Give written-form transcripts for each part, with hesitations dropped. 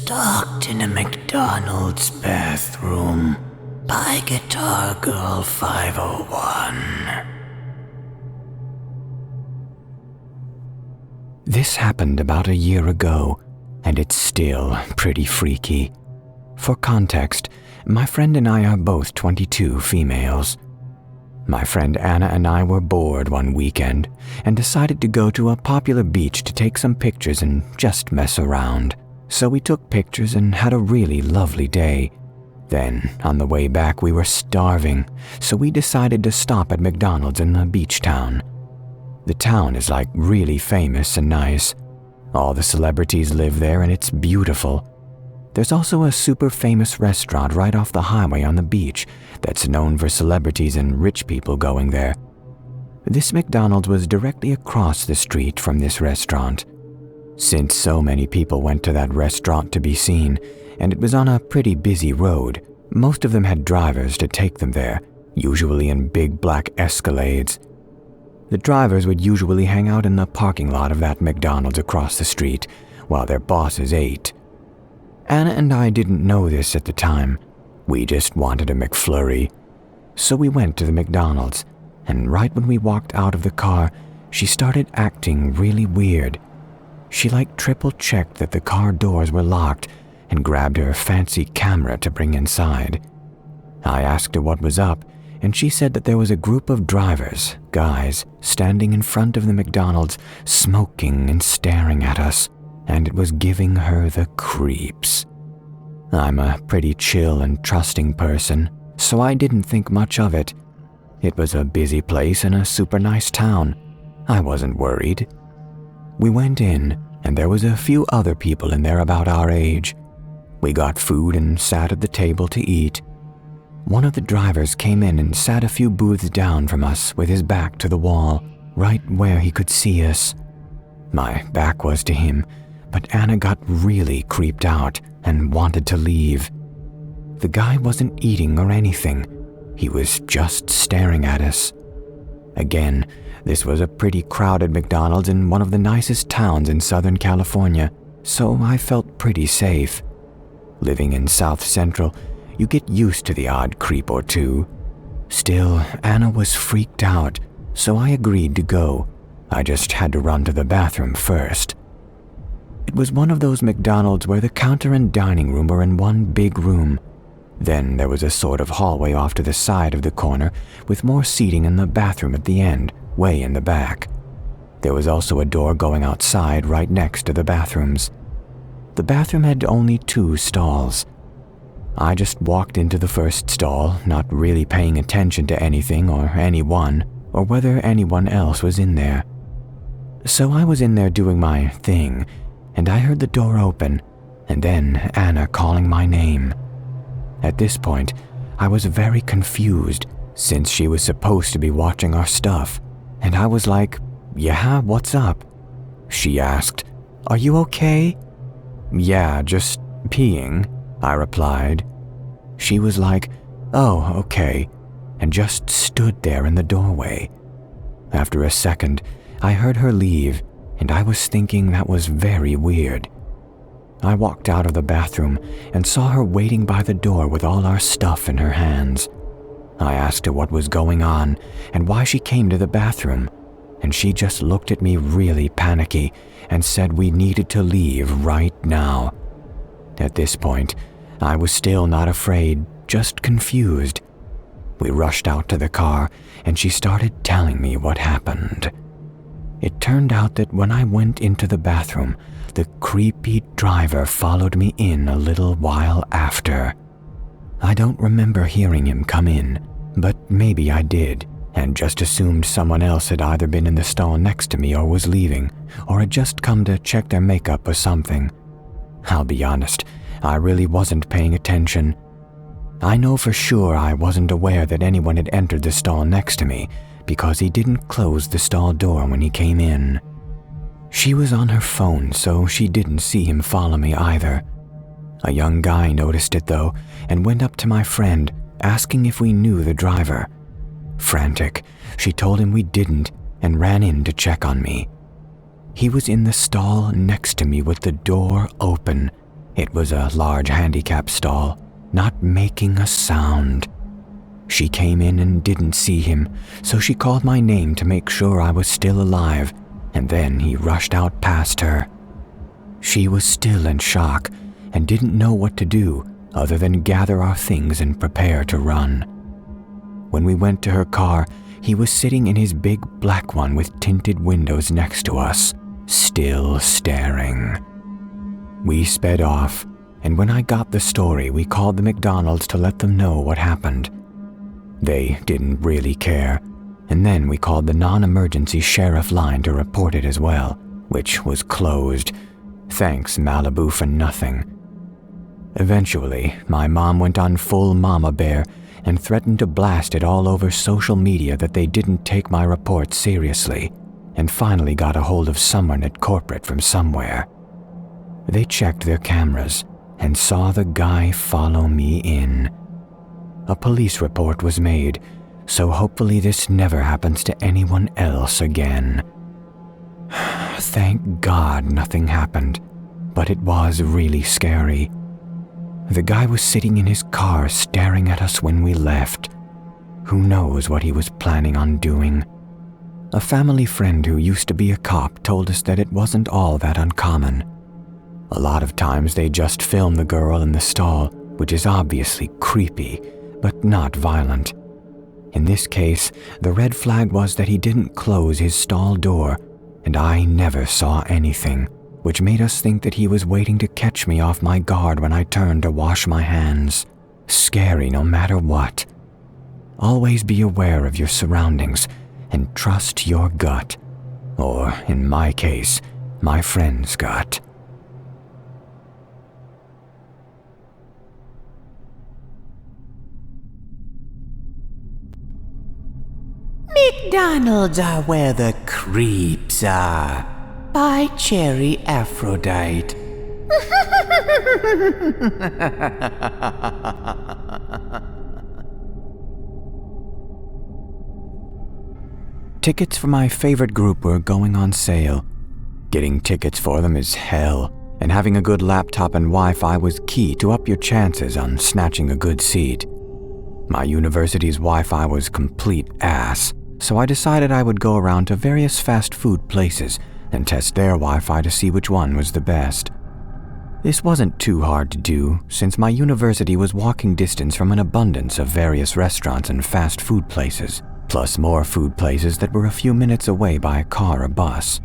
stalked in a McDonald's bathroom by Guitar Girl 501. This happened about a year ago, and it's still pretty freaky. For context, my friend and I are both 22 females. My friend Anna and I were bored one weekend and decided to go to a popular beach to take some pictures and just mess around. So we took pictures and had a really lovely day. Then, on the way back, we were starving, so we decided to stop at McDonald's in the beach town. The town is like really famous and nice. All the celebrities live there and it's beautiful. There's also a super famous restaurant right off the highway on the beach that's known for celebrities and rich people going there. This McDonald's was directly across the street from this restaurant. Since so many people went to that restaurant to be seen, and it was on a pretty busy road, most of them had drivers to take them there, usually in big black Escalades. The drivers would usually hang out in the parking lot of that McDonald's across the street while their bosses ate. Anna and I didn't know this at the time. We just wanted a McFlurry. So we went to the McDonald's, and right when we walked out of the car, she started acting really weird. She triple-checked that the car doors were locked and grabbed her fancy camera to bring inside. I asked her what was up, and she said that there was a group of drivers, guys, standing in front of the McDonald's, smoking and staring at us, and it was giving her the creeps. I'm a pretty chill and trusting person, so I didn't think much of it. It was a busy place and a super nice town. I wasn't worried. We went in, and there was a few other people in there about our age. We got food and sat at the table to eat. One of the drivers came in and sat a few booths down from us with his back to the wall, right where he could see us. My back was to him, but Anna got really creeped out and wanted to leave. The guy wasn't eating or anything. He was just staring at us. Again, this was a pretty crowded McDonald's in one of the nicest towns in Southern California, so I felt pretty safe. Living in South Central, you get used to the odd creep or two. Still, Anna was freaked out, so I agreed to go. I just had to run to the bathroom first. It was one of those McDonald's where the counter and dining room were in one big room. Then there was a sort of hallway off to the side of the corner with more seating in the bathroom at the end, way in the back. There was also a door going outside right next to the bathrooms. The bathroom had only 2 stalls. I just walked into the first stall, not really paying attention to anything or anyone, or whether anyone else was in there. So I was in there doing my thing, and I heard the door open, and then Anna calling my name. At this point, I was very confused, since she was supposed to be watching our stuff, and I was like, "Yeah, what's up?" She asked, "Are you okay?" "Yeah, just peeing," I replied. She was like, "Oh, okay," and just stood there in the doorway. After a second, I heard her leave, and I was thinking that was very weird. I walked out of the bathroom and saw her waiting by the door with all our stuff in her hands. I asked her what was going on and why she came to the bathroom, and she just looked at me really panicky and said we needed to leave right now. At this point, I was still not afraid, just confused. We rushed out to the car, and she started telling me what happened. It turned out that when I went into the bathroom, the creepy driver followed me in a little while after. I don't remember hearing him come in, but maybe I did, and just assumed someone else had either been in the stall next to me or was leaving, or had just come to check their makeup or something. I'll be honest, I really wasn't paying attention. I know for sure I wasn't aware that anyone had entered the stall next to me, because he didn't close the stall door when he came in. She was on her phone, so she didn't see him follow me either. A young guy noticed it though, and went up to my friend, asking if we knew the driver. Frantic, she told him we didn't, and ran in to check on me. He was in the stall next to me with the door open, It was a large handicap stall, not making a sound. She came in and didn't see him, so she called my name to make sure I was still alive, and then he rushed out past her. She was still in shock and didn't know what to do other than gather our things and prepare to run. When we went to her car, he was sitting in his big black one with tinted windows next to us, still staring. We sped off, and when I got the story, we called the McDonald's to let them know what happened. They didn't really care, and then we called the non-emergency sheriff line to report it as well, which was closed. Thanks, Malibu, for nothing. Eventually, my mom went on full mama bear and threatened to blast it all over social media that they didn't take my report seriously, and finally got a hold of someone at corporate from somewhere. They checked their cameras and saw the guy follow me in. A police report was made, so hopefully this never happens to anyone else again. Thank God nothing happened, but it was really scary. The guy was sitting in his car staring at us when we left. Who knows what he was planning on doing? A family friend who used to be a cop told us that it wasn't all that uncommon. A lot of times they just film the girl in the stall, which is obviously creepy, but not violent. In this case, the red flag was that he didn't close his stall door, and I never saw anything, which made us think that he was waiting to catch me off my guard when I turned to wash my hands. Scary no matter what. Always be aware of your surroundings and trust your gut, or in my case, my friend's gut. McDonald's are where the creeps are. By Cherry Aphrodite. Tickets for my favorite group were going on sale. Getting tickets for them is hell, and having a good laptop and Wi-Fi was key to up your chances on snatching a good seat. My university's Wi-Fi was complete ass, so I decided I would go around to various fast food places and test their Wi-Fi to see which one was the best. This wasn't too hard to do, since my university was walking distance from an abundance of various restaurants and fast food places, plus more food places that were a few minutes away by car or bus.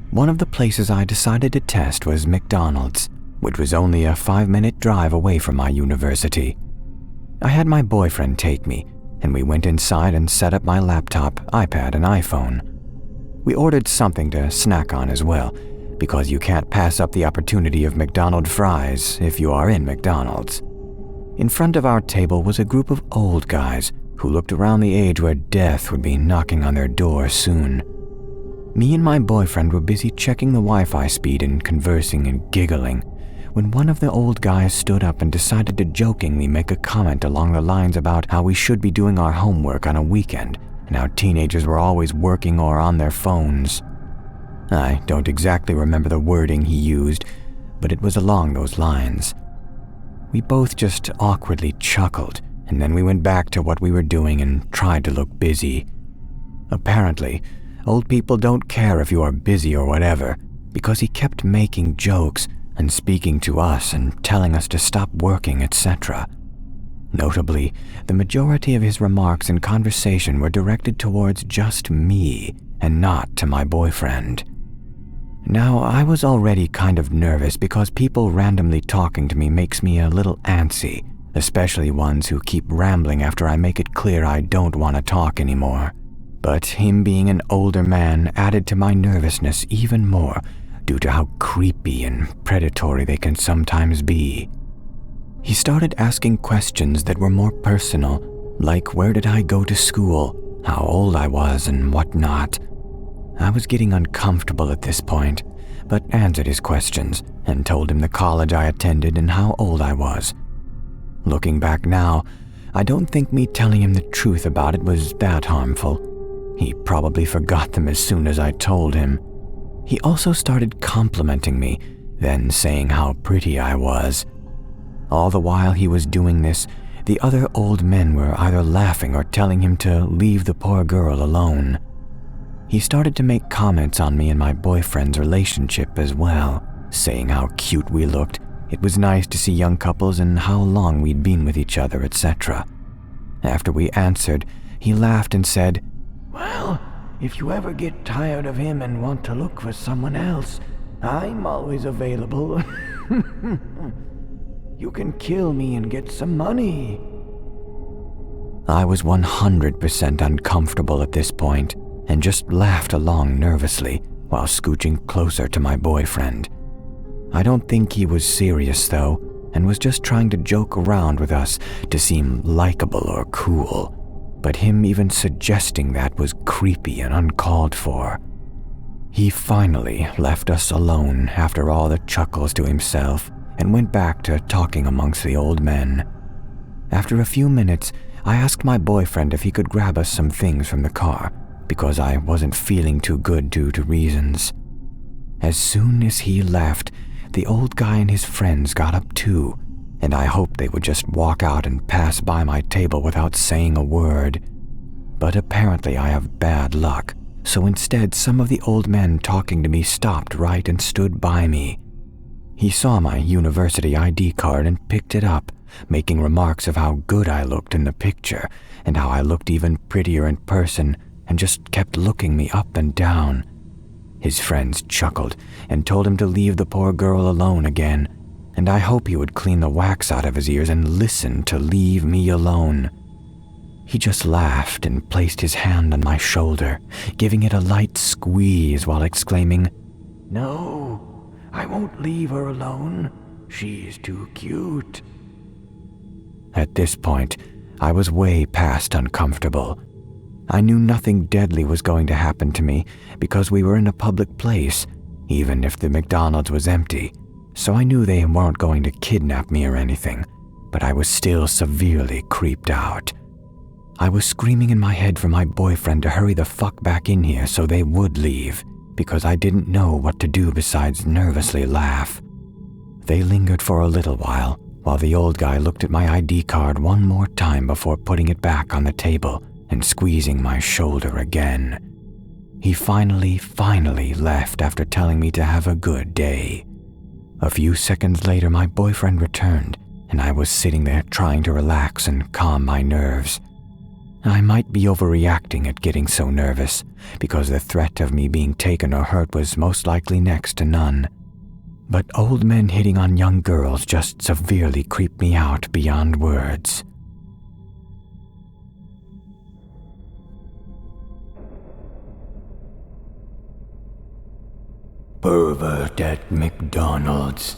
One of the places I decided to test was McDonald's, which was only a 5-minute drive away from my university. I had my boyfriend take me, and we went inside and set up my laptop, iPad, and iPhone. We ordered something to snack on as well, because you can't pass up the opportunity of McDonald's fries if you are in McDonald's. In front of our table was a group of old guys who looked around the age where death would be knocking on their door soon. Me and my boyfriend were busy checking the Wi-Fi speed and conversing and giggling, when one of the old guys stood up and decided to jokingly make a comment along the lines about how we should be doing our homework on a weekend, and how teenagers were always working or on their phones. I don't exactly remember the wording he used, but it was along those lines. We both just awkwardly chuckled, and then we went back to what we were doing and tried to look busy. Apparently, old people don't care if you are busy or whatever, because he kept making jokes and speaking to us and telling us to stop working, etc. Notably, the majority of his remarks and conversation were directed towards just me and not to my boyfriend. Now, I was already kind of nervous because people randomly talking to me makes me a little antsy, especially ones who keep rambling after I make it clear I don't want to talk anymore. But him being an older man added to my nervousness even more due to how creepy and predatory they can sometimes be. He started asking questions that were more personal, like where did I go to school, how old I was, and whatnot. I was getting uncomfortable at this point, but answered his questions and told him the college I attended and how old I was. Looking back now, I don't think me telling him the truth about it was that harmful. He probably forgot them as soon as I told him. He also started complimenting me, then saying how pretty I was. All the while he was doing this, the other old men were either laughing or telling him to leave the poor girl alone. He started to make comments on me and my boyfriend's relationship as well, saying how cute we looked, it was nice to see young couples and how long we'd been with each other, etc. After we answered, he laughed and said, "Well, if you ever get tired of him and want to look for someone else, I'm always available. You can kill me and get some money." I was 100% uncomfortable at this point and just laughed along nervously while scooching closer to my boyfriend. I don't think he was serious though, and was just trying to joke around with us to seem likable or cool, but him even suggesting that was creepy and uncalled for. He finally left us alone after all the chuckles to himself and went back to talking amongst the old men. After a few minutes, I asked my boyfriend if he could grab us some things from the car because I wasn't feeling too good due to reasons. As soon as he left, the old guy and his friends got up too, and I hoped they would just walk out and pass by my table without saying a word. But apparently I have bad luck, so instead some of the old men talking to me stopped right and stood by me. He saw my university ID card and picked it up, making remarks of how good I looked in the picture and how I looked even prettier in person, and just kept looking me up and down. His friends chuckled and told him to leave the poor girl alone again, and I hope he would clean the wax out of his ears and listen to leave me alone. He just laughed and placed his hand on my shoulder, giving it a light squeeze while exclaiming, "No, I won't leave her alone. She's too cute." At this point, I was way past uncomfortable. I knew nothing deadly was going to happen to me because we were in a public place, even if the McDonald's was empty, so I knew they weren't going to kidnap me or anything, but I was still severely creeped out. I was screaming in my head for my boyfriend to hurry the fuck back in here so they would leave, because I didn't know what to do besides nervously laugh. They lingered for a little while the old guy looked at my ID card one more time before putting it back on the table and squeezing my shoulder again. He finally left after telling me to have a good day. A few seconds later, my boyfriend returned, and I was sitting there trying to relax and calm my nerves. I might be overreacting at getting so nervous, because the threat of me being taken or hurt was most likely next to none. But old men hitting on young girls just severely creeped me out beyond words. Pervert at McDonald's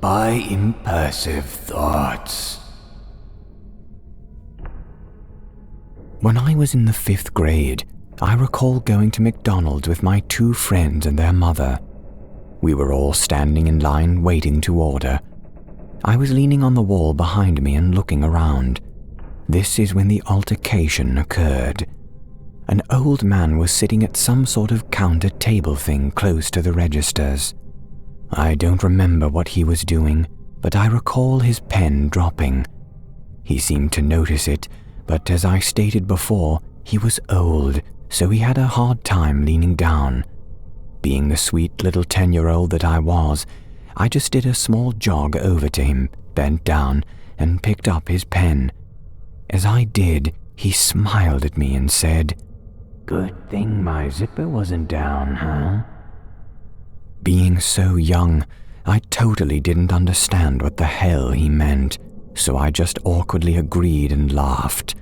by Impulsive Thoughts. When I was in the 5th grade, I recall going to McDonald's with my 2 friends and their mother. We were all standing in line waiting to order. I was leaning on the wall behind me and looking around. This is when the altercation occurred. An old man was sitting at some sort of counter table thing close to the registers. I don't remember what he was doing, but I recall his pen dropping. He seemed to notice it, but as I stated before, he was old, so he had a hard time leaning down. Being the sweet little 10-year-old that I was, I just did a small jog over to him, bent down, and picked up his pen. As I did, he smiled at me and said, "Good thing my zipper wasn't down, huh?" Being so young, I totally didn't understand what the hell he meant, so I just awkwardly agreed and laughed.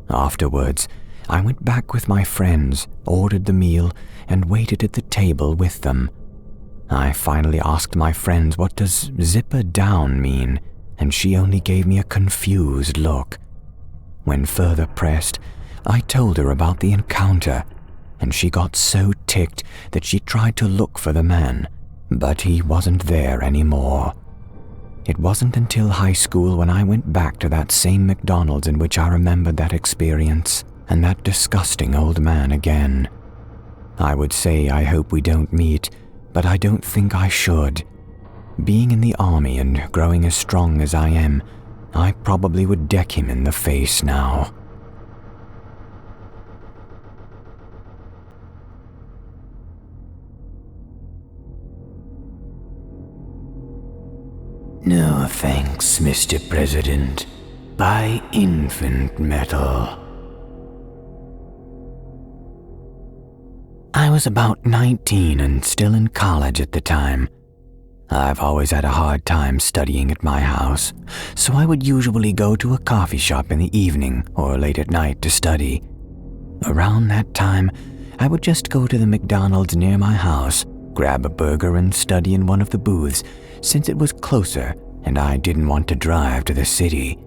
Afterwards, I went back with my friends, ordered the meal, and waited at the table with them. I finally asked my friends what does zipper down mean, and she only gave me a confused look. When further pressed, I told her about the encounter, and she got so ticked that she tried to look for the man, but he wasn't there anymore. It wasn't until high school when I went back to that same McDonald's in which I remembered that experience and that disgusting old man again. I would say I hope we don't meet, but I don't think I should. Being in the army and growing as strong as I am, I probably would deck him in the face now. No thanks, Mr. President. Buy infant metal. I was about 19 and still in college at the time. I've always had a hard time studying at my house, so I would usually go to a coffee shop in the evening or late at night to study. Around that time, I would just go to the McDonald's near my house, grab a burger and study in one of the booths, since it was closer and I didn't want to drive to the city.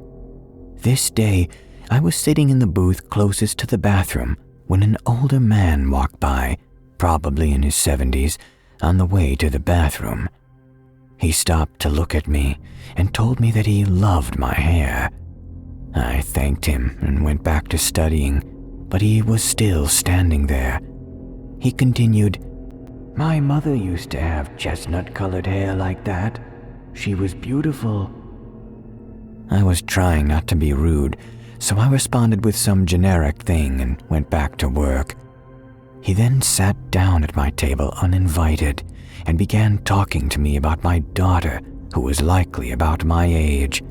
This day, I was sitting in the booth closest to the bathroom when an older man walked by, probably in his 70s, on the way to the bathroom. He stopped to look at me and told me that he loved my hair. I thanked him and went back to studying, but he was still standing there. He continued, "My mother used to have chestnut-colored hair like that. She was beautiful." I was trying not to be rude, so I responded with some generic thing and went back to work. He then sat down at my table uninvited and began talking to me about my daughter, who was likely about my age.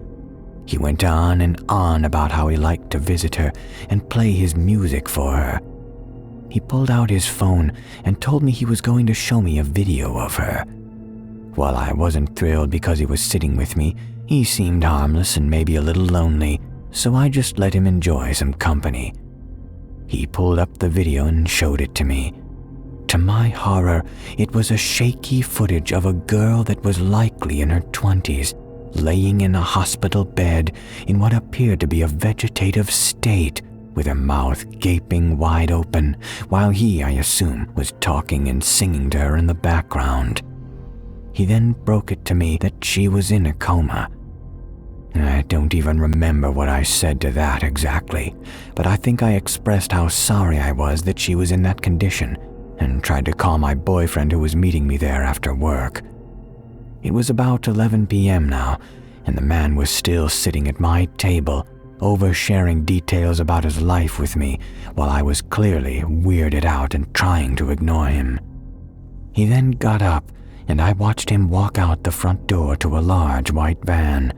He went on and on about how he liked to visit her and play his music for her. He pulled out his phone and told me he was going to show me a video of her. While I wasn't thrilled because he was sitting with me, he seemed harmless and maybe a little lonely, so I just let him enjoy some company. He pulled up the video and showed it to me. To my horror, it was a shaky footage of a girl that was likely in her 20s, laying in a hospital bed in what appeared to be a vegetative state, with her mouth gaping wide open, while he, I assume, was talking and singing to her in the background. He then broke it to me that she was in a coma. I don't even remember what I said to that exactly, but I think I expressed how sorry I was that she was in that condition and tried to call my boyfriend who was meeting me there after work. It was about 11 p.m. now, and the man was still sitting at my table, oversharing details about his life with me while I was clearly weirded out and trying to ignore him. He then got up, and I watched him walk out the front door to a large white van.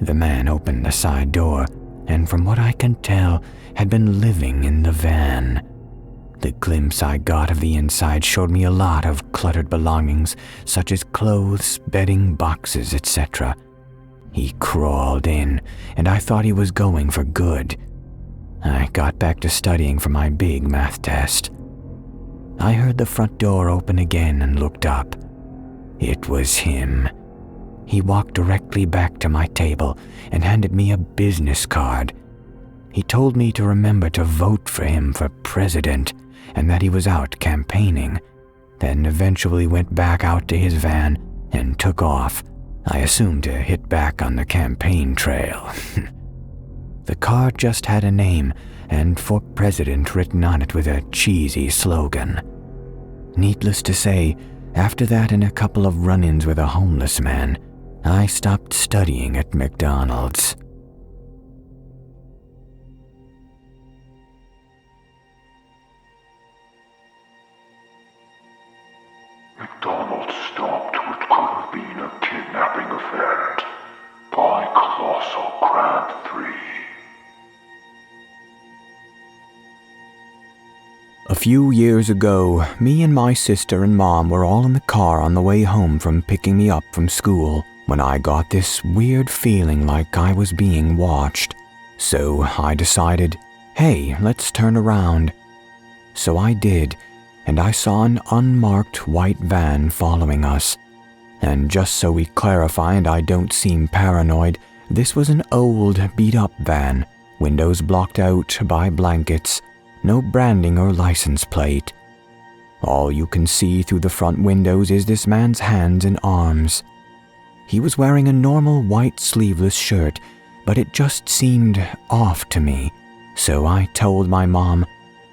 The man opened the side door, and from what I can tell, had been living in the van. The glimpse I got of the inside showed me a lot of cluttered belongings, such as clothes, bedding, boxes, etc. He crawled in, and I thought he was going for good. I got back to studying for my big math test. I heard the front door open again and looked up. It was him. He walked directly back to my table and handed me a business card. He told me to remember to vote for him for president and that he was out campaigning, then eventually went back out to his van and took off, I assumed to hit back on the campaign trail. The card just had a name and "for president" written on it with a cheesy slogan. Needless to say, after that and a couple of run-ins with a homeless man, I stopped studying at McDonald's. McDonald's stopped what could have been a kidnapping event by Colossal Crab 3. A few years ago, me and my sister and mom were all in the car on the way home from picking me up from school when I got this weird feeling like I was being watched. So I decided, hey, let's turn around. So I did, and I saw an unmarked white van following us. And just so we clarify and I don't seem paranoid, this was an old, beat-up van, windows blocked out by blankets, no branding or license plate. All you can see through the front windows is this man's hands and arms. He was wearing a normal white sleeveless shirt, but it just seemed off to me, so I told my mom,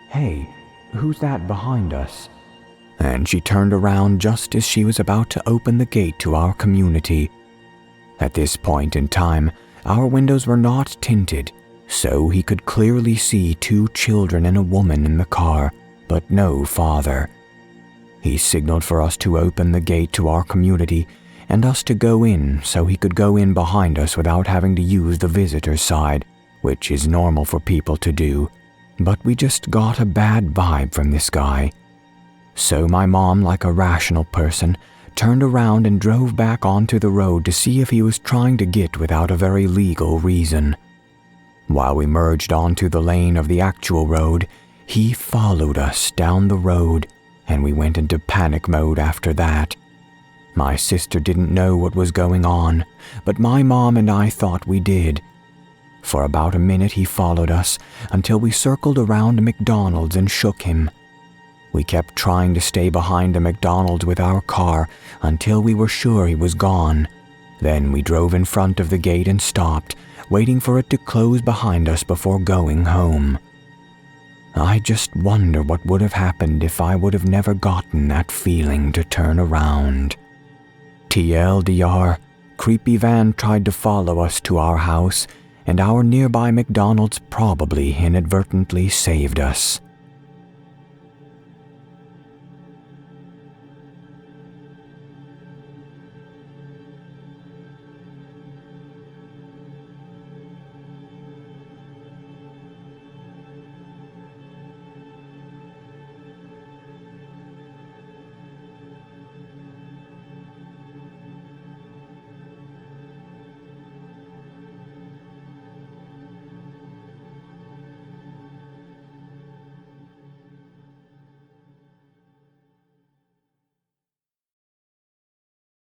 "Hey, who's that behind us?" and she turned around just as she was about to open the gate to our community. At this point in time, our windows were not tinted, so he could clearly see 2 children and a woman in the car, but no father. He signaled for us to open the gate to our community and us to go in so he could go in behind us without having to use the visitor side, which is normal for people to do, but we just got a bad vibe from this guy. So my mom, like a rational person, turned around and drove back onto the road to see if he was trying to get without a very legal reason. While we merged onto the lane of the actual road, he followed us down the road, and we went into panic mode after that. My sister didn't know what was going on, but my mom and I thought we did. For about a minute he followed us until we circled around a McDonald's and shook him. We kept trying to stay behind the McDonald's with our car until we were sure he was gone. Then we drove in front of the gate and stopped, waiting for it to close behind us before going home. I just wonder what would have happened if I would have never gotten that feeling to turn around. TLDR, Creepy Van tried to follow us to our house, and our nearby McDonald's probably inadvertently saved us.